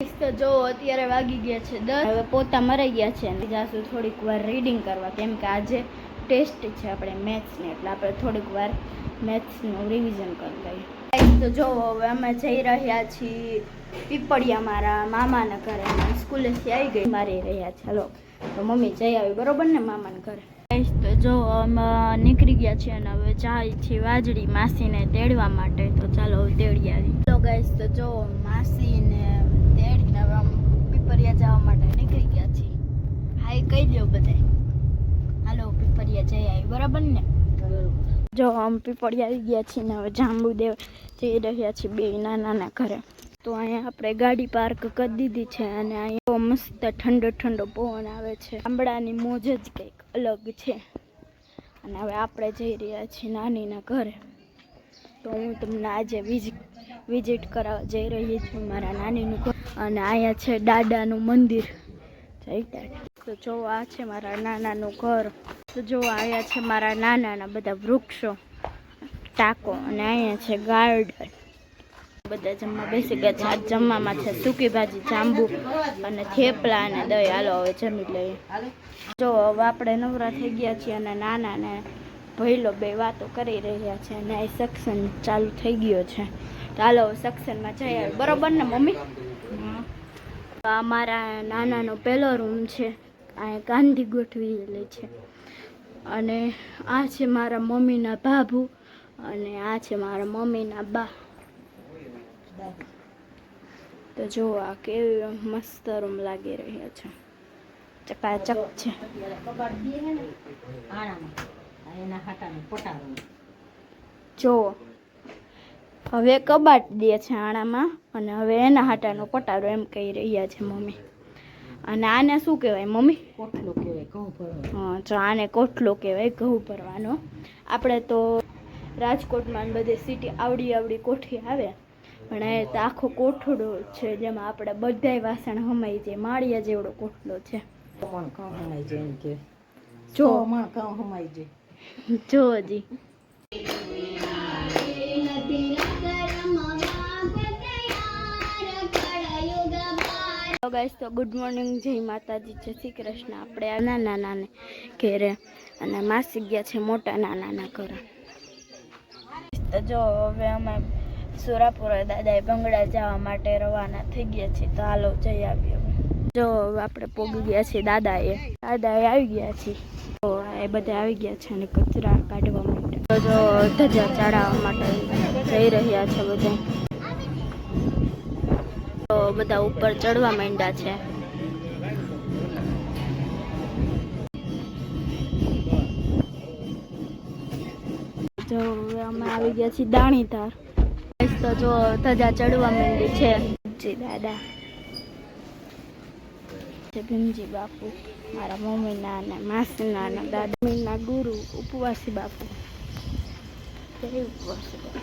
તો જો અત્યારે વાગી ગયા છે 10. હવે પોતા મરાઈ ગયા છે અને જાશું થોડીક વાર રીડિંગ કરવા, કેમ કે આજે ટેસ્ટ છે આપણે મેથ્સની, એટલે આપણે થોડીક વાર મેથ્સનું રિવિઝન કરી લઈએ. તો જો હવે અમે જઈ રહ્યા છીએ પીપળિયા મારા મામાના ઘરે. સ્કૂલેથી આવી ગઈ મારી રહ્યા છે. ચાલો તો મમ્મી જઈ આવી બરોબર ને મામાના ઘરે. તો જો અમે નીકળી ગયા છીએ અને હવે જાય છીએ વાજડી માસીને તેડવા માટે. તો ચાલો તેડી આવી. તો ગાઈસ તો જો માસીને તેડીને હવે પીપળિયા જવા માટે નીકળી ગયા છીએ. હાય કહી દો બધાય. હાલો પીપળિયા જઈ આવી બરાબર ને. જો અમે પીપળિયા આવી ગયા છીએ ને હવે જાંબુ દેવ જઈ રહ્યા છીએ બે નાના ઘરે. તો અહીંયા આપણે ગાડી પાર્ક કરી દીધી છે અને અહીંયા મસ્ત ઠંડો ઠંડો પવન આવે છે. ગામડાની મોજ જ કંઈક અલગ છે. અને હવે આપણે જઈ રહ્યા છીએ નાનીના ઘરે. તો હું તમને આજે વિઝિટ કરાવવા જઈ રહી છું મારા નાનીનું ઘર. અને અહીંયા છે દાદાનું મંદિર. જય દાદા. તો જો આ છે મારા નાનાનું ઘર. તો જો અહીંયા છે મારા નાનાના બધા વૃક્ષો, ટાંકો, અને અહીંયા છે ગાર્ડન. બધા જમવા બેસી ગયા છે. આજ જમવામાં છે સૂકી ભાજી, જાંબુ અને થેપલા અને દહીં. હાલો હવે જમી લઈએ. જો હવે આપણે નવરા થઈ ગયા છીએ અને નાના ને ભઈલો બે વાતો કરી રહ્યા છે અને આ સેક્શન ચાલુ થઈ ગયો છે. ચાલો સેક્શનમાં જઈ આવે બરોબર ને મમ્મી. આ મારા નાનાનો પહેલો રૂમ છે. અહીંયા ગાંધી ગોઠવેલી છે. અને આ છે મારા મમ્મીના ભાભુ અને આ છે મારા મમ્મીના બા. તો જો આ કેવી મસ્ત રૂમ લાગી રહ્યા છે. ચકાચક છે. જો હવે કબાટ દે છે આણામાં અને હવે એના હાટાનો પટારો એમ કહી રહ્યા છે મમ્મી. અને આને શું કહેવાય મમ્મી? કોઠલો કહેવાય, ઘઉં ભરવાનો. હા, જો આને કોઠલો કહેવાય, ઘઉં ભરવાનો. આપણે તો રાજકોટમાં બધે સિટી આવડી કોઠી આવે, પણ એ તો આખો કોઠડો છે જેમાં આપણે બધાય વાસણ હમાઈ જાય. માળિયા જેવડો કોઠલો છે. જો જો હજી ગાઈસ તો ગુડ મોર્નિંગ, જય માતાજી, જય શ્રી કૃષ્ણ. આપણે આ નાના ઘેરે અને માસી ગયા છે મોટા નાનાના ઘરે. તો જો હવે અમે સુરાપુરા દાદાએ ભંગડા જવા માટે રવાના થઈ ગયા છે. તો હાલો જઈ આવીએ. જો હવે આપણે પોગી ગયા છીએ દાદાએ આવી ગયા છીએ. તો એ બધા આવી ગયા છે અને કચરા કાઢવા માટે. તો જો ધજા ચડાવવા માટે જઈ રહ્યા છે બધા. તો બધા ઉપર ચડવા માંડ્યા છે. જો હવે અમે આવી ગયા છીએ દાણીધાર. તો જો ધજા ચડવા માંડી છે. જી દાદા છે, ભીમજી બાપુ, મારા મમ્મીના અને માસીના અને દાદા મમ્મીના ગુરુ ઉપવાસી બાપુ. જય ઉપવાસી બાપુ.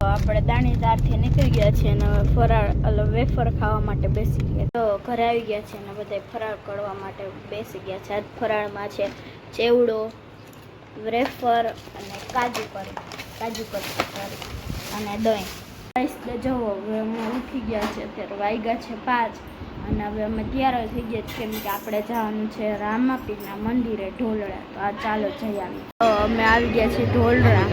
આપણે દાણીદારથી નીકળી ગયા છીએ અને ફરાળ વેફર ખાવા માટે બેસી ગયા. તો ઘરે આવી ગયા છે અને બધા ફરાળ કરવા માટે બેસી ગયા છે. આજ ફરાળમાં છે ચેવડો, વેફર અને કાજુ કરી અને દહીં. જો હવે અમે ઉઠી ગયા છે. અત્યારે વાગ્યા છે 5 અને હવે અમે તૈયાર થઈ ગયા છીએ કેમ કે આપણે જવાનું છે રામાપીરના મંદિરે ઢોલડા. તો આ ચાલો જઈ આવી. તો અમે આવી ગયા છીએ ઢોલડા.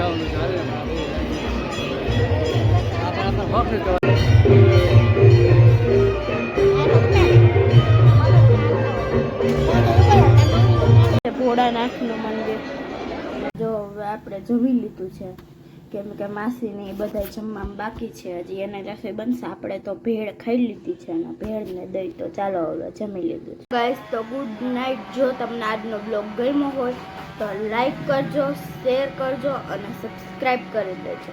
ભોળાનાથનું મંદિર. જો હવે આપણે જમી લીધું છે કેમ કે માસીને બધા જમવામાં બાકી છે. હજી એને રસોઈ બનશે. આપણે તો ભેળ ખાઈ લીધી છે અને ભેળ ને દહીં. તો ચાલો હવે જમી લીધું છે. ગાઈસ તો ગુડ નાઇટ. જો તમને આજનો બ્લોગ ગમ્યો હોય તો લાઈક કરજો, શેર કરજો અને સબસ્ક્રાઈબ કરી દેજો.